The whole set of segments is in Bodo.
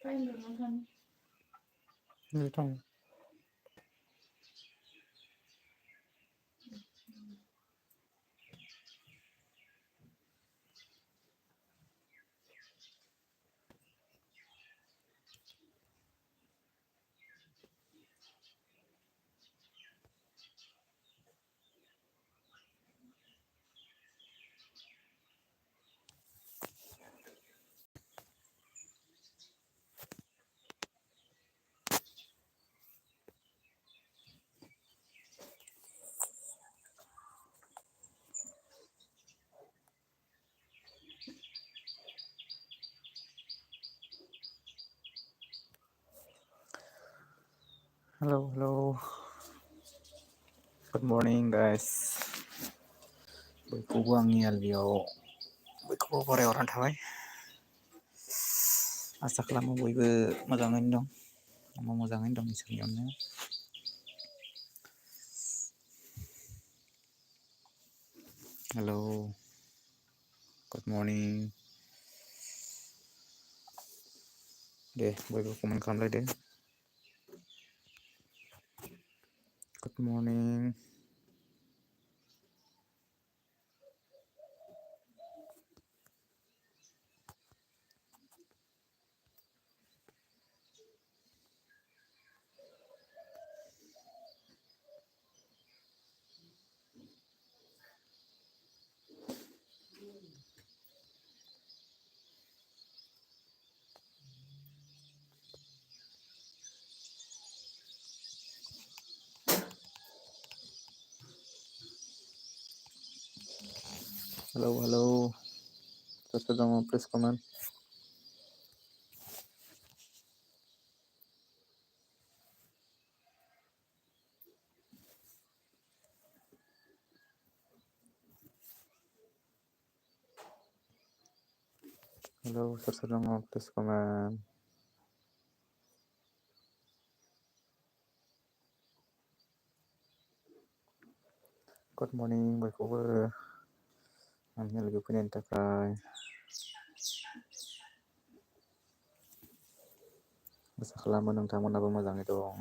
ไม่ต้องHello. Good morning, guys. बयखौबो आंनि आलियाव बयखौबो बरायहरनाय थाबाय। आसा खालामो बयबो मोजाङैनो दं। आंबो मोजाङैनो दं इसोरनि अननायाव। Hello. Good morning. दे बयबो comment खालामलायदो। Good morning. Hello. Please comment. Hello, please comment. Good morning, बयखौबो आंनि लोगो फैनायनि थाखाय आसा खालामो नोंथांमोनाबो मोजाङै दं।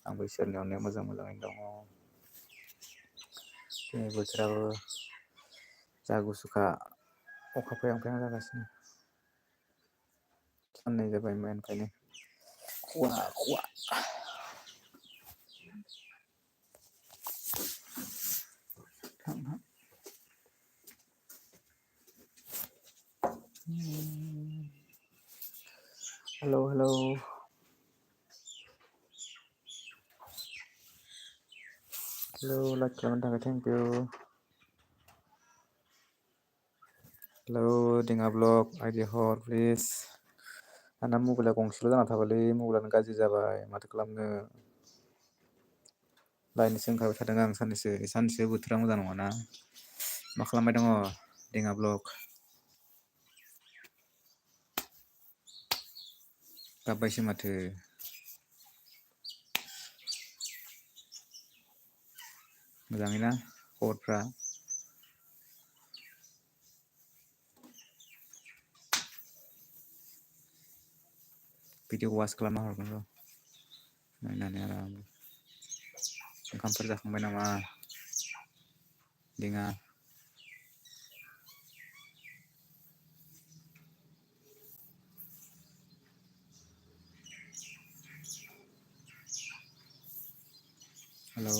आंबो इसोरनि अननायाव मोजाङैनो दङ। दिनै बोथोराबो जा गुसुखा अखा फैहां जागासिनो। साननै जाबाय ओंखायनो खुवा Hello. Hello, like खालामनो थाखाय thank you. Hello, दिङा ब्लग आइडि हर प्लिज। आंना मबाइला गंसेल' जाना थाबायलै, मबाइलानो गाज्रि जाबाय माथो खालामनो। बायनोसो ओंखारबाय थादों आं साननैसो बोथोरा मोजां नङाना। मा खालामबाय दङ दिङा ब्लग? गाबबायसो माथो। मोजाङैना खबरफ्रा? भिडिअ वाच खालामना हरगोन र' नायनानै आराम। ओंखामफोर जाखांबाय नामा दिङा? Hello.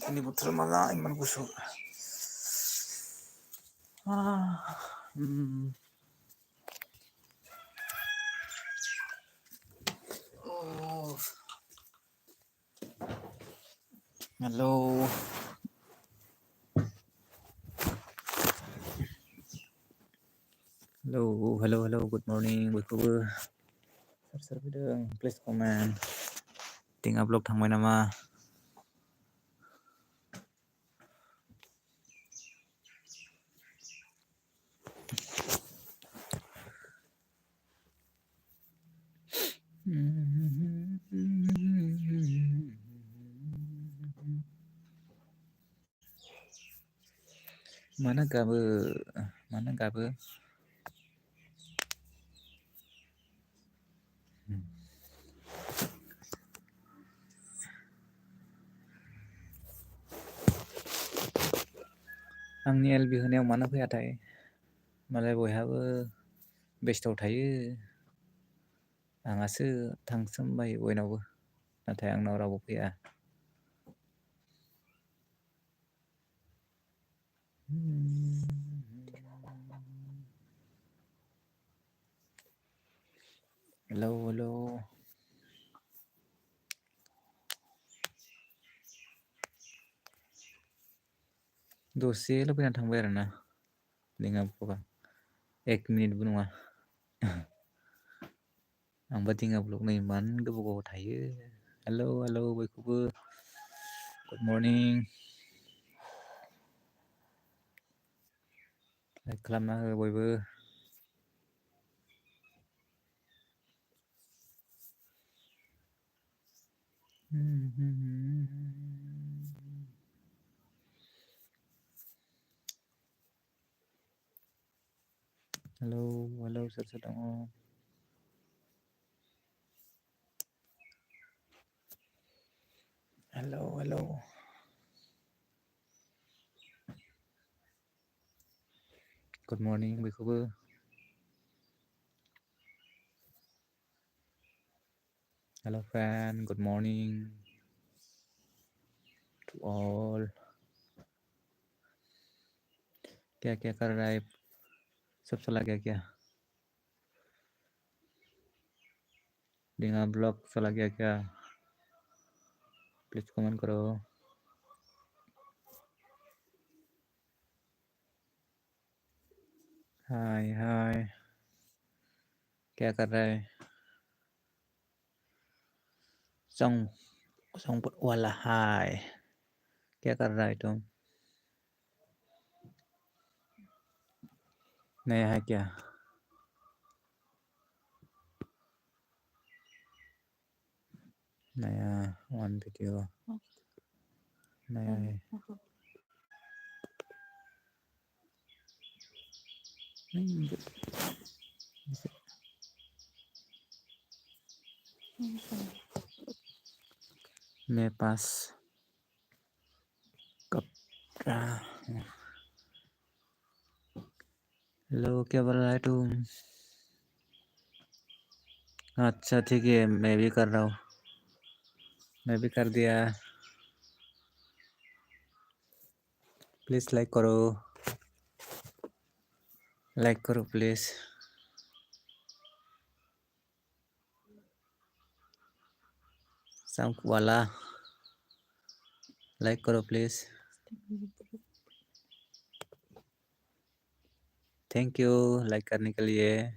Ini bothोरा माला इमान गुसु। Hello. Good morning बयखौबो। सोर फैदों प्लिज कमेन्ट। दिङा ब्लग थांबाय नामा? मानो गाबो मानो गाबो आंनि एलबि होनायाव मानो फैयाथाय मालाय बयहाबो बेस्थआव थायो आंहासो थांसोमबायो बयनावबो नाथाय आंनाव रावबो फैया हेलौ हेलौ दसेल' फैनानै थांबाय आरोना लिङाबा 1 मिनिटबो नङा आंबा दिङा ब्लक नै इमान गोबाव गोबाव थायो हेलौ हेलौ बयखौबो गुड मर्निं लाइक खालामना हो बयबो हेलौ हेलौ सोर सोर दङ हेलौ हेलौ गुड मर्निं बयखौबो हेलौ friend good morning to all क्या क्या कर रहा है सब चला गया क्या डिंगा ब्लॉग चला गया क्या प्लीज कमेंट करो हाय हाय क्या कर रहा है सॉन्ग सॉन्ग वाला हाय क्या कर रहा है तुम नया है क्या नया वन वीडियो नया है मेरे पास कपड़ा हेलो क्या बोल रहा है तुम अच्छा ठीक है मैं भी कर रहा हूँ मैं भी कर दिया प्लीज लाइक करो प्लीज सॉन्ग वाला लाइक करो प्लीज थैंक यू लाइक करने के लिए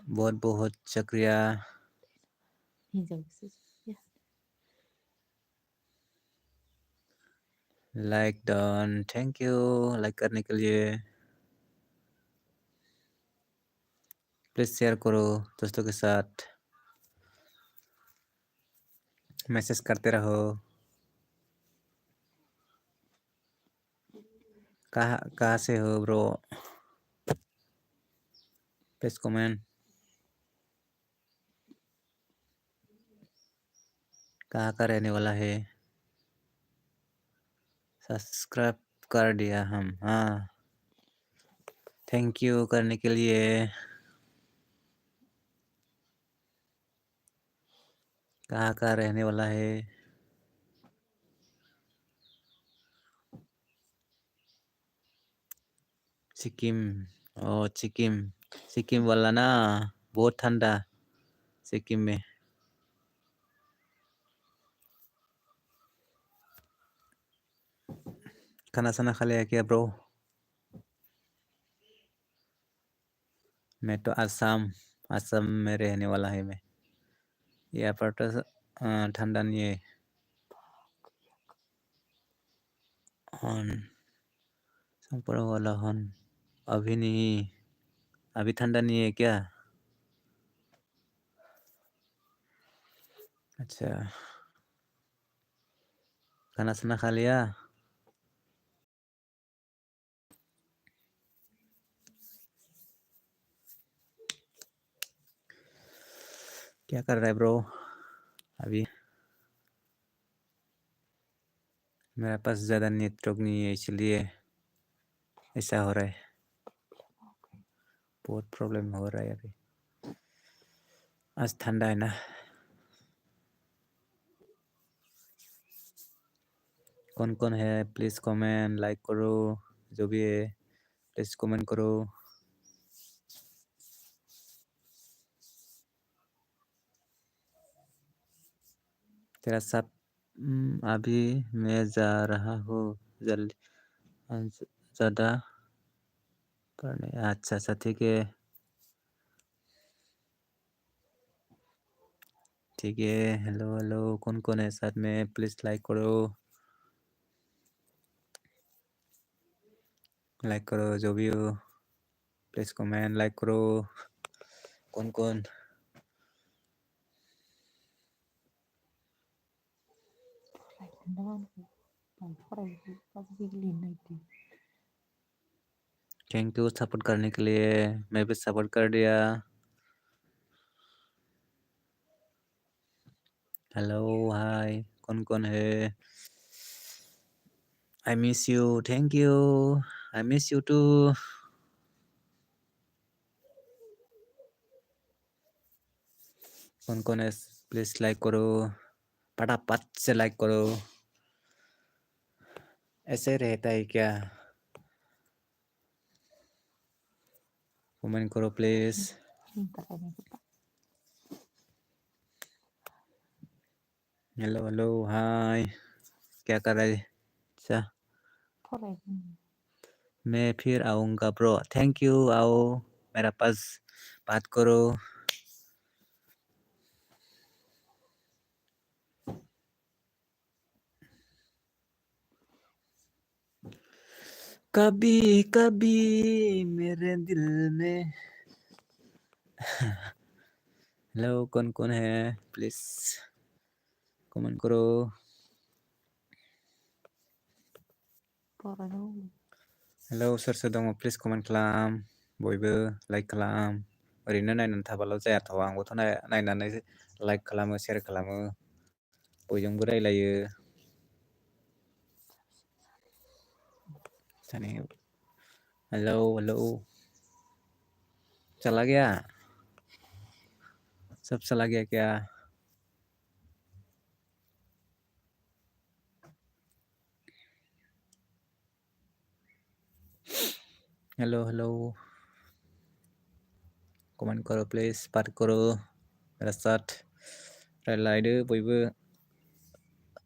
बहुत बहुत शुक्रिया like Don thank you like करने के लिए प्लीज शेयर करो दोस्तों के साथ मैसेज करते रहो कहाँ से हो ब्रो प्लीज कमेंट कहाँ का रहने वाला है सब्सक्राइब कर दिया हम हाँ थैंक यू करने के लिए कहाँ का रहने वाला है सिक्किम ओ सिक्किम वाला ना बहुत ठंडा सिक्किम में खाना साना खा लिया क्या ब्रो मैं तो असम में रहने वाला है मैं यहाँ पर तो ठंडा नहीं है ऊपर वाला हन अभी नहीं अभी ठंडा नहीं है क्या अच्छा खाना साना खा लिया क्या कर रहा है ब्रो अभी? मेरे पास ज़्यादा नेटवर्क नहीं है इसलिए ऐसा हो रहा है। बहुत प्रॉब्लम हो रहा है अभी। आज ठंडा है ना। कौन कौन है प्लीज कमेंट लाइक करो, जो भी है प्लीज कमेंट करो। तेरा साथ अभी मैं जा रहा हूँ जल्दी ज़्यादा पढ़ने। अच्छा अच्छा ठीक है ठीक है। हेलो हेलो कौन कौन है साथ में प्लीज लाइक करो, लाइक करो जो भी हो प्लीज कमेंट लाइक करो। कौन कौन थैंक यू सपोर्ट करने के लिए। मैं भी सपोर्ट कर दिया। हेलो हाय कौन कौन है? I miss you thank you I miss you too. कौन कौन है प्लीज लाइक करो, फटाफट से लाइक करो। ऐसे रहता है क्या? कमेंट करो प्लीज। हेलो हेलो हाय क्या कर रहे? अच्छा मैं फिर आऊँगा ब्रो। थैंक यू आओ मेरा पास बात करो। कभी कभी मेरे दिल में। हेलो कौन कौन है प्लीज कमेंट करो। हेलो सोर सोर दङ प्लिज कमेन्ट खालाम, बयबो लाइक खालाम। ओरैनो नायनानै थाबाल' जायाथ', आंबोथ' नायनानै लाइक खालामो शेयार खालामो, बयजोंबो रायलायो। हेलो हेलो चला गया, सब चला गया क्या? हेलो हेलो कमेन्ट करो प्लिज, बात करो मेरा साथ रायलायदो बयबो,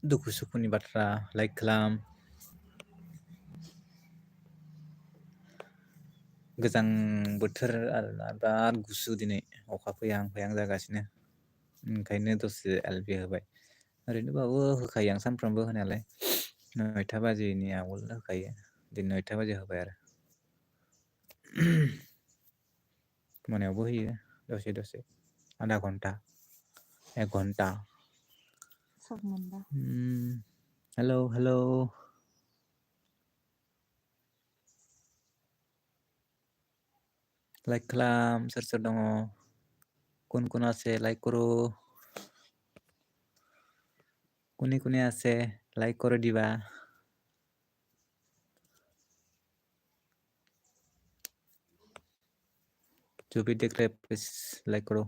दुखु सुखुनि बाथ्रा लाइक खालाम। गोजां बोथोर आरोना बिराद गुसु दिनै, अखा फैहां फैहां जागासिनो, ओंखायनो दसे एलबि होबाय। ओरैनोबाबो होखायो आं सानफ्रामबो होनायालाय, 9टा बाजिनि आगोल होखायो, दिनै 9टा बाजि होबाय आरो। मोनायावबो होयो दसे दसे, आधा घन्टा 1 घन्टा। हेलो हेलो लाइक खालाम सोर सोर दङ, कौन कौन আছে लाइक करो, কোনে কোনে আছে লাইক করে দিবা। जो भी देख रहे प्लीज लाइक करो।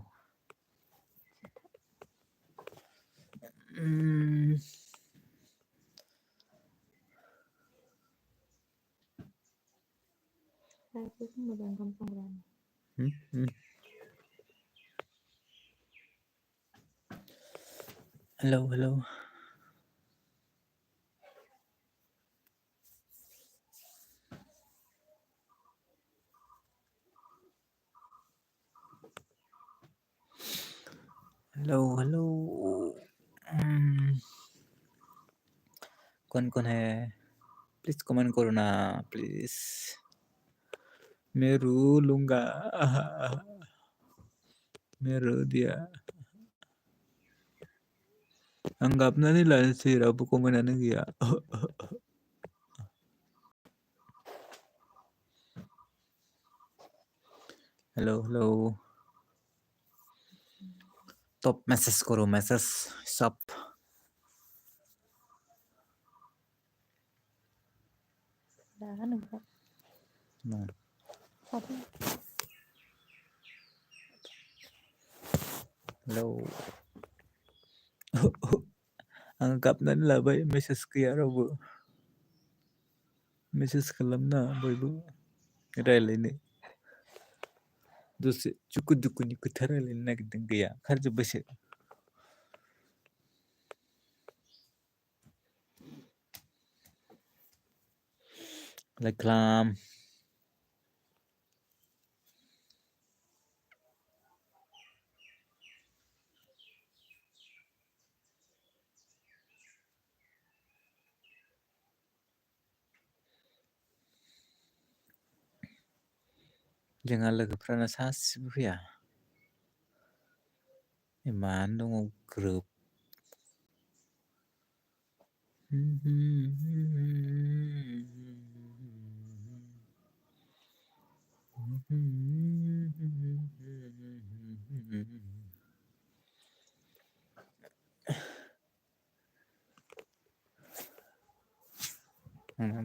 हेलो हेलो हेलो हेलो कौन कौन है प्लीज कमेंट करो ना प्लीज, मैं रू लूंगा मैं रू दिया, आं गाबनानै लानोसै रावबो कमेन्टआनो गैया। हेलो हेलो stop message करो message stopด่าหนึ่งครับ no ครับ hello anggapnya labai message kia rabu message kalamna boybu रायलायनो दसे जुकु दुकुनि खोथा रायलायनो नागिरदों गैया खारजोब्बायसो लाइक खालाम जोंहा लोगोफ्रानो सासेबो फैया इमान दङ group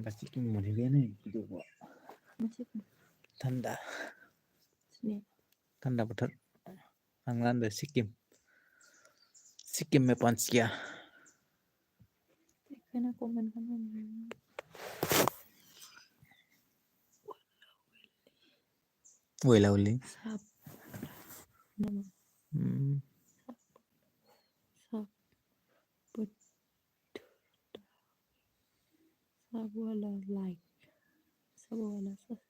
pasti mau juga nih gitu kok ไม่ใช่ผม tanda เนี่ย tanda betul Anglanda Sikkim Sikkim में पहुंच गया แค่นั้นคงเป็นขนม वही लाउली ซับน้ำซับปุดซับวาลาไลค์ซับวาลาซับ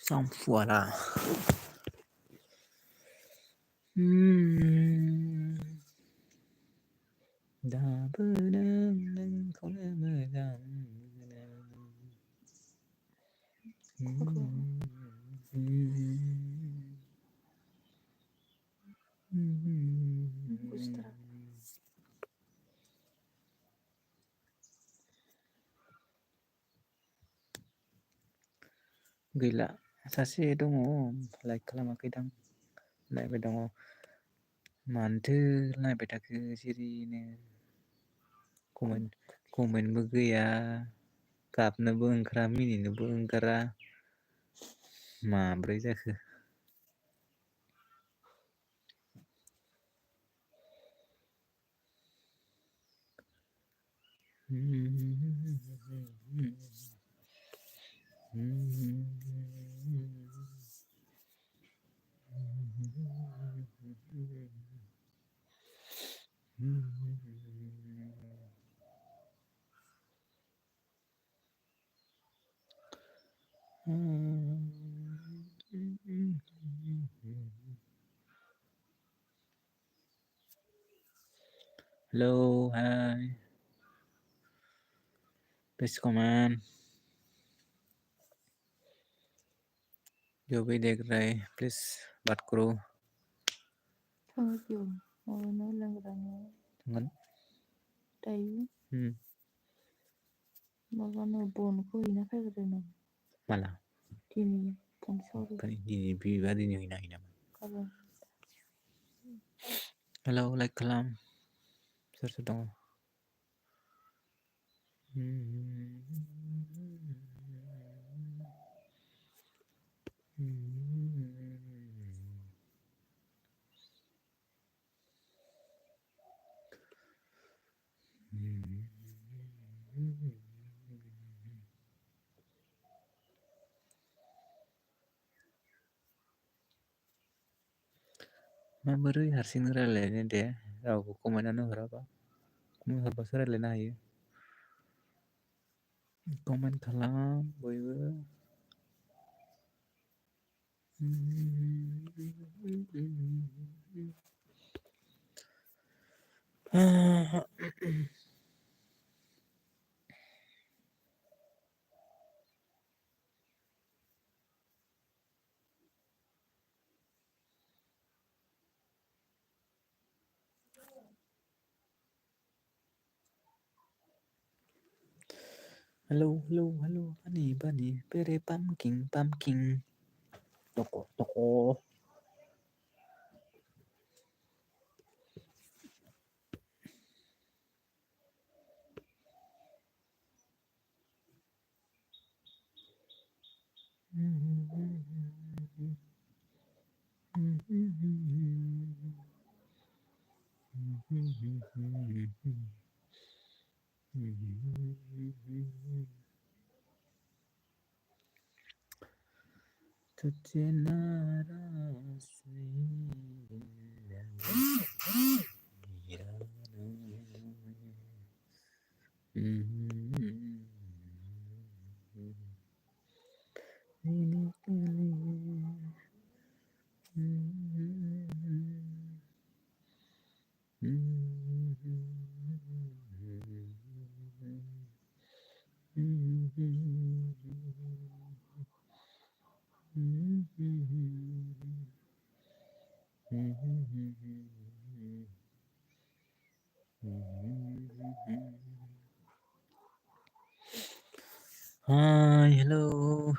xong voilà đã bơ nâng không mơ rằng โอเค กุสตรา gila सासे दङ लाइक खालामाखै दां नायबाय दङ मानोथो नायबाय थाखो सिरिनो कमेन्टबो गैया गाबनोबो ओंखारा मिनिनोबो ओंखारा माब्रै जाखो hello hi please comment जो भी देख रहे हैं प्लीज बात करो ทั้งอยู่เอาเนื้อเรื่องอะไรเนี่ย งั้น ได้อยู่ hmm. บอกว่าเนื้อบนคุยนะใครก็ได้นะ malah ที่นี่ผมชอบ kan di pribadi ni hina ก็เลย hello like kalam sedang Maboरै हारसिं रायलायनो दे रावबो कमेन्टआनो हराबा कमेन्ट हरबासो रायलायनो हायो कमेन्ट खालाम बयबो Hello, hello, hello, honey bunny, pere pumpkin, pumpkin. Toko, toko. तुझे नाराज Hi, hello.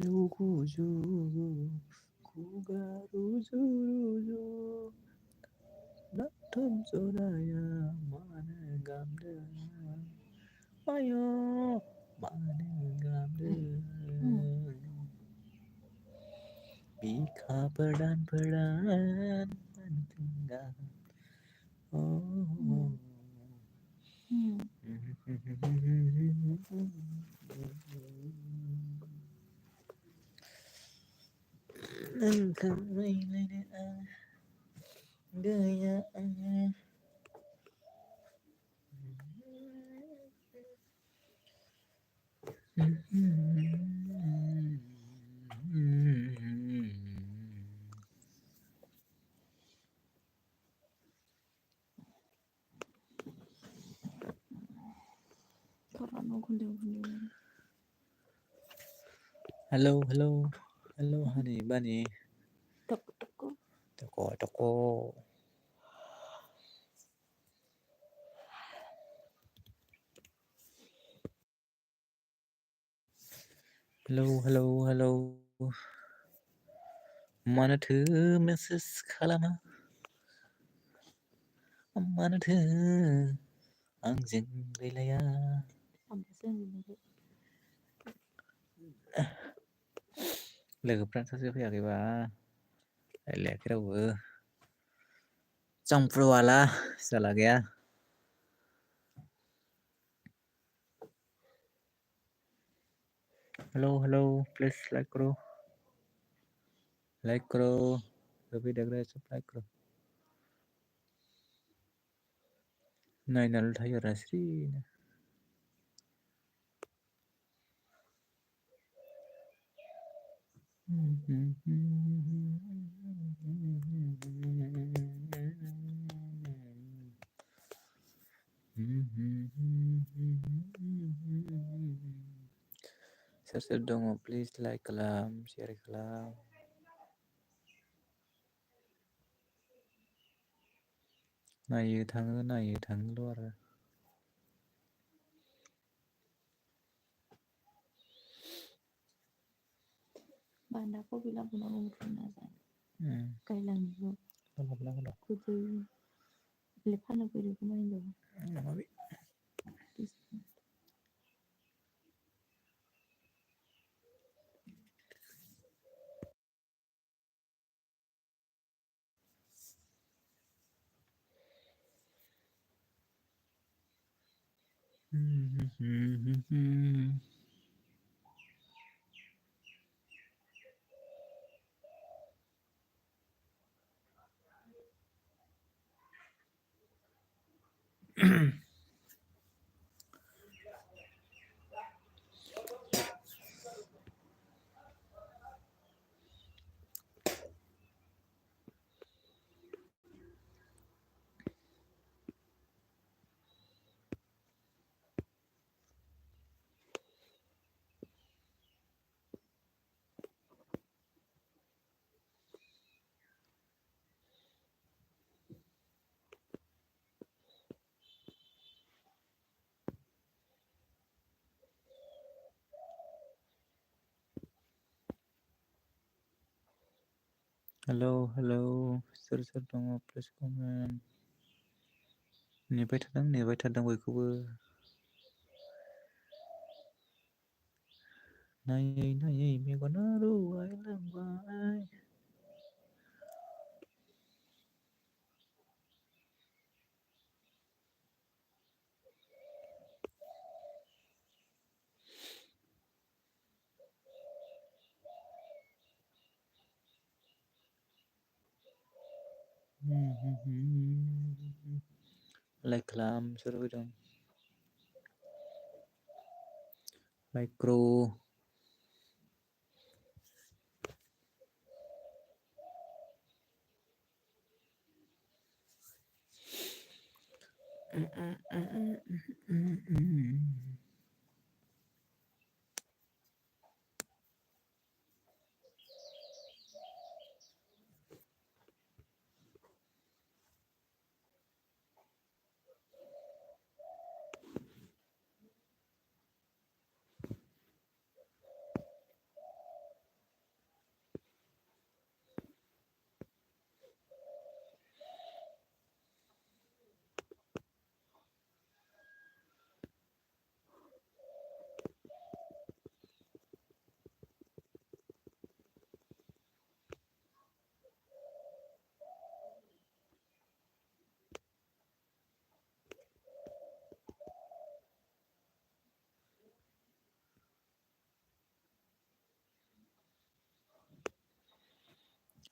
Jugu jugu, kugaru juru, natum soraya mana gamde, ayo mana gamde. Bika peran peran tinggal. Oh. Engkau ini gaya. Karenaคนเดียวคนเดียว Hello, hello, hello, honey bunny. ตกตก Toko, toko. Hello, hello, hello. Manathu Mrs. Kalama. Manathu Angjing Lilaya. ทำเส้นอยู่เลย Lỡ pran sa phya ke ba. Le ke đâu vừa. Trong pro la sala gaya. Hello, hello. Please like karo. Like karo. Lebih degra sub like karo. Nai nal thayo rasri. Share dong please like kalam share kalam. Này thằng luôn rồi. Banda ko bilang punasan. Ừ. Kailan mo? Lang đó. Kudu lepan na pwede kumain daw. Mami. Hello हेलौ सोर सोर दङ प्लिस कमेन्ट। नेबाय थादों बयखौबो। नायै नायै मेगना रुवायलांबाय। लाइक खालाम सोर फैदों। Micro'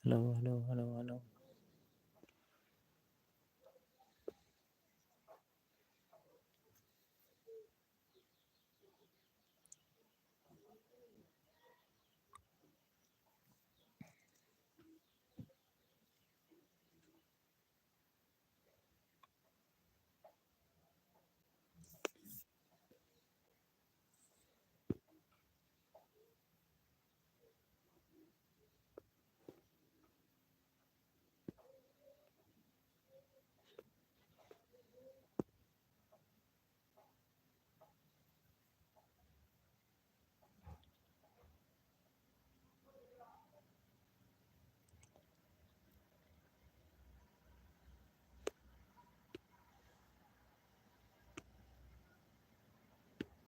hello hello hello hello